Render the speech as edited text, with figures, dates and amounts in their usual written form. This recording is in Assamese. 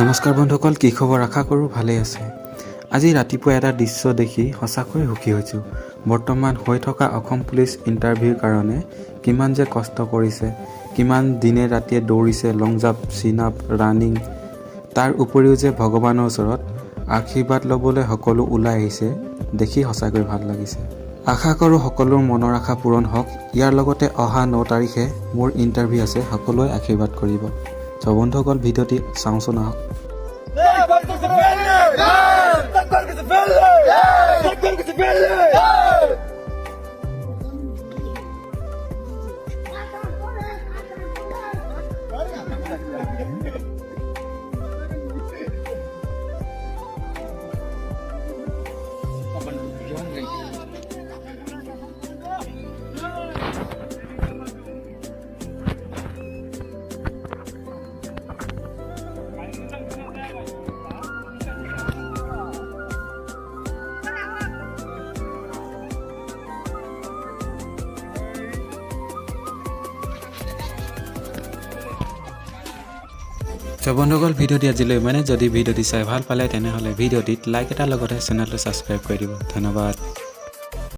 নমস্কাৰ বন্ধুসকল, কি খবৰ? আশা কৰোঁ ভালেই আছে। আজি ৰাতিপুৱা এটা দৃশ্য দেখি সঁচাকৈ সুখী হৈছোঁ। বৰ্তমান হৈ থকা অসম পুলিচ ইণ্টাৰভিউৰ কাৰণে কিমান যে কষ্ট কৰিছে, কিমান দিনে ৰাতিয়ে দৌৰিছে, লং জাম্প, চিন আপ, ৰানিং। তাৰ উপৰিও যে ভগৱানৰ ওচৰত আশীৰ্বাদ ল'বলৈ সকলো ওলাই আহিছে, দেখি সঁচাকৈ ভাল লাগিছে। আশা কৰোঁ সকলোৰ মনৰ আশা পূৰণ হওক। ইয়াৰ লগতে অহা 9 তাৰিখে মোৰ ইণ্টাৰভিউ আছে, সকলোৱে আশীৰ্বাদ কৰিব। চ' বন্ধুসকল, ভিডিঅ'টি চাওঁচোন আহক। চ' বন্ধুসকল, ভিডিঅ'টি আজিলৈ যদি ভিডিঅ'টি চাই ভাল পালে তেনেহ'লে ভিডিঅ'টিত লাইক এটাৰ লগতে চেনেলটো ছাবস্ক্ৰাইব কৰি দিব। ধন্যবাদ।